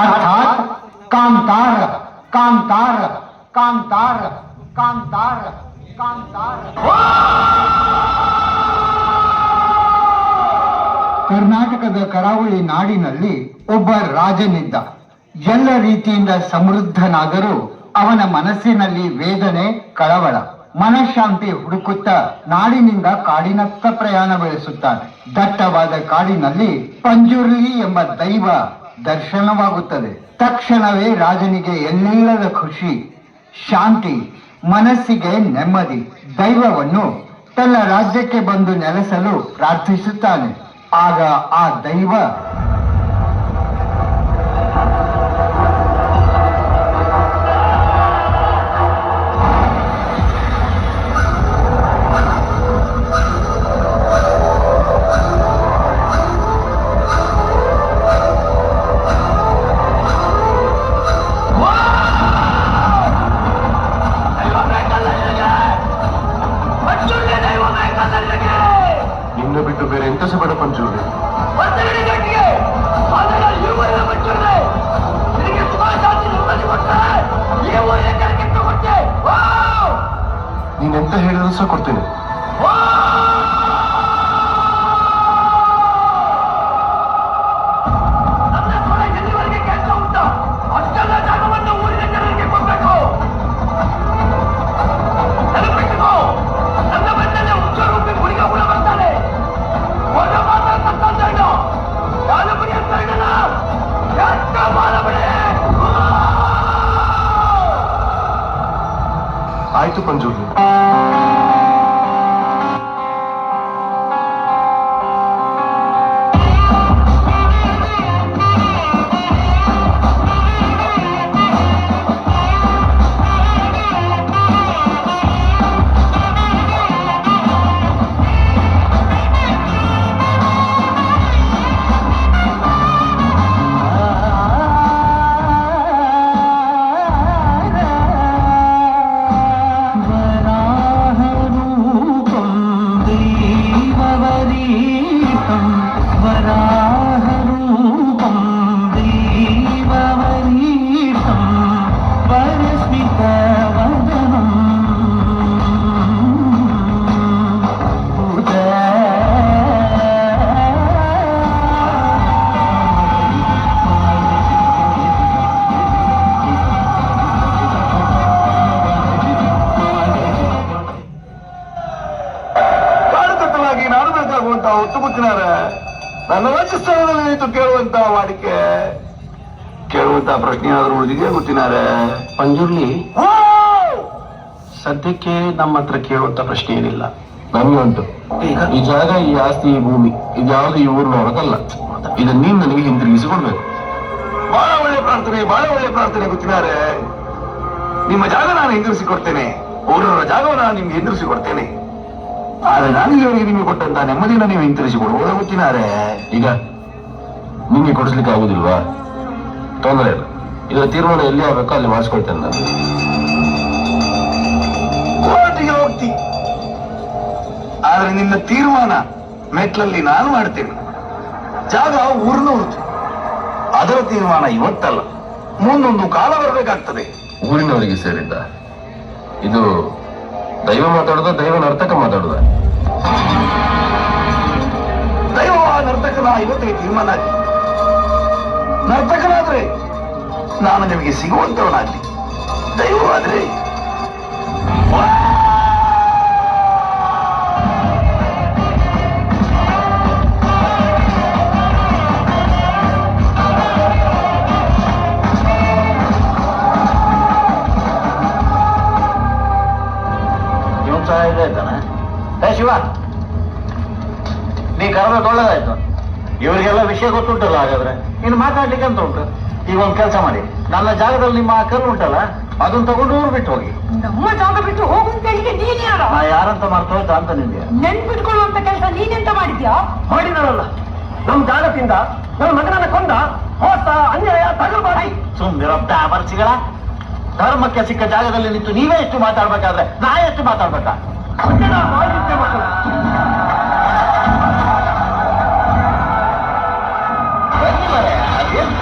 अर्थात कांतार कांतार कांतार कांतार कांतार। ಕರ್ನಾಟಕದ ಕರಾವಳಿ ನಾಡಿನಲ್ಲಿ ಒಬ್ಬ ರಾಜನಿದ್ದ. ಎಲ್ಲ ರೀತಿಯಿಂದ ಸಮೃದ್ಧನಾದರೂ ಅವನ ಮನಸ್ಸಿನಲ್ಲಿ ವೇದನೆ, ಕಳವಳ, ಮನಃಶಾಂತಿ ಹುಡುಕುತ್ತಾ ನಾಡಿನಿಂದ ಕಾಡಿನತ್ತ ಪ್ರಯಾಣ ಬೆಳೆಸುತ್ತಾನೆ. ದಟ್ಟವಾದ ಕಾಡಿನಲ್ಲಿ ಪಂಜುರ್ಲಿ ಎಂಬ ದೈವ ದರ್ಶನವಾಗುತ್ತದೆ. ತಕ್ಷಣವೇ ರಾಜನಿಗೆ ಎಲ್ಲಿಲ್ಲದ ಖುಷಿ, ಶಾಂತಿ, ಮನಸ್ಸಿಗೆ ನೆಮ್ಮದಿ. ದೈವವನ್ನು ತನ್ನ ರಾಜ್ಯಕ್ಕೆ ಬಂದು ನೆಲೆಸಲು ಪ್ರಾರ್ಥಿಸುತ್ತಾನೆ. ಆಗ ಆ ದೈವ ಬಿಟ್ಟು ಬೇರೆ ಎಂತ ಸಬೇಡ ಪಂಚೂರಿ. ನೀನೆಂತ ಹೇಳಿದ್ರು ಸಹ ಕೊಡ್ತೇನೆ. ಆಯ್ತು ಪಂಜುರ್ಲಿ. ನನ್ನ ರಾಜಸ್ಥಾನದಲ್ಲಿ ನಿಂತು ಕೇಳುವಂತ ವಾಡಿಕೆ, ಕೇಳುವಂತ ಪ್ರಶ್ನೆ ಆದ್ರೂ ಉಳಿದಿದೆ ಗೊತ್ತಿನಾರೆ ಪಂಜುರ್ಲಿ. ಸದ್ಯಕ್ಕೆ ನಮ್ಮ ಹತ್ರ ಕೇಳುವಂತ ಪ್ರಶ್ನೆ ಏನಿಲ್ಲ. ನಮ್ಗೆ ಉಂಟು. ಈ ಜಾಗ, ಈ ಆಸ್ತಿ, ಈ ಭೂಮಿ ಇದ್ಯಾವುದು ಈ ಊರಿನವರದಲ್ಲ. ಇದನ್ನ ನೀನು ನನಗೆ ಹಿಂತಿರುಗಿಸಿಕೊಡ್ಬೇಕು. ಬಹಳ ಒಳ್ಳೆ ಪ್ರಾರ್ಥನೆ, ಬಹಳ ಒಳ್ಳೆ ಪ್ರಾರ್ಥನೆ ಗೊತ್ತಿನಾರೆ. ನಿಮ್ಮ ಜಾಗ ನಾನು ಹಿಂದಿರಿಸಿಕೊಡ್ತೇನೆ, ಊರಿನ ಜಾಗವನ್ನು ನಾನು ನಿಮ್ಗೆ ಹಿಂದಿರಿಸಿಕೊಡ್ತೇನೆ. ಆದ್ರೆ ನಾನಿಲ್ಲಿವರೆಗೆ ನಿಮಗೆ ಕೊಟ್ಟಂತ ನೆಮ್ಮದಿನ ನೀವು ಹಿಂತಿರಿಸಿ ಕೊಡುವುದ ಗೊತ್ತಿನಾರೆ. ಈಗ ನಿಮಗೆ ಕೊಡಿಸ್ಲಿಕ್ಕೆ ಆಗುದಿಲ್ವಾ? ತೊಂದರೆ ಇಲ್ಲ, ಇದರ ತೀರ್ಮಾನ ಎಲ್ಲಿ ಆಗ್ಬೇಕೋ ಅಲ್ಲಿ ಮಾಡಿಸ್ಕೊಳ್ತೇನೆ ನಾನು. ಕೋರ್ಟಿಗೆ ಹೋಗ್ತಿ, ಆದ್ರೆ ನಿನ್ನ ತೀರ್ಮಾನ ಮೆಟ್ಲಲ್ಲಿ ನಾನು ಮಾಡ್ತೇನೆ. ಜಾಗ ಊರಿನವ್ರದ್ದು, ಅದರ ತೀರ್ಮಾನ ಇವತ್ತಲ್ಲ, ಮುಂದೊಂದು ಕಾಲ ಬರಬೇಕಾಗ್ತದೆ. ಊರಿನವರಿಗೆ ಸೇರಿದ್ದ ಇದು ದೈವ ಮಾತಾಡುದ, ದೈವ ನರ್ತಕ ಮಾತಾಡುದ? ದೈವ ನರ್ತಕನ ಇವತ್ತಿಗೆ ತೀರ್ಮಾನ ಆಗಲಿ. ನರ್ತಕನಾದ್ರೆ ನಾನು ನಿಮಗೆ ಸಿಗುವಂತವನಾಗ್ಲಿ, ದೈವವಾದ್ರೆ ಶಿವ, ನೀ ಕರೆದ ಒಳ್ಳೇದಾಯ್ತು. ಇವರಿಗೆಲ್ಲ ವಿಷಯ ಗೊತ್ತುಂಟಲ್ಲ. ಹಾಗಾದ್ರೆ ಇನ್ನು ಮಾತಾಡ್ಲಿಕ್ಕೆ ಅಂತ ಉಂಟು. ಈಗ ಒಂದು ಕೆಲಸ ಮಾಡಿ, ನನ್ನ ಜಾಗದಲ್ಲಿ ನಿಮ್ಮ ಕಲ್ಲು ಉಂಟಲ್ಲ, ಅದನ್ನ ತಗೊಂಡು ಊರು ಬಿಟ್ಟು ಹೋಗಿ. ನಮ್ಮ ಜಾಗ ಬಿಟ್ಟು ಹೋಗುವಂತ ನೀನ್ ಯಾರ? ನಾ ಯಾರಂತ ಮರ್ತೋಯ್ತಾ ಅಂತ ನಿಂಗೆ ನೆನ್ಪಿಟ್ಕೊಳ್ಳುವಂತ ಕೆಲಸ ನೀನೆಂತ ಮಾಡಿದ್ಯಾ? ಮಾಡಿದಾರಲ್ಲ, ನಮ್ ಜಾಗದಿಂದ ನನ್ನ ಮಗನನ್ನ ಕೊಂದ, ಮೋಸ, ಅನ್ಯಾಯ, ತಗಲ್ಬಾರಿ. ಸುಂದಿರಪ್ಪ ಅಮರ್ಸಿಗಳ ಧರ್ಮಕ್ಕೆ ಸಿಕ್ಕ ಜಾಗದಲ್ಲಿ ನಿಂತು ನೀವೇ ಎಷ್ಟು ಮಾತಾಡ್ಬೇಕಾದ್ರೆ ನಾ ಎಷ್ಟು ಮಾತಾಡ್ಬೇಕಾ? ಏನ್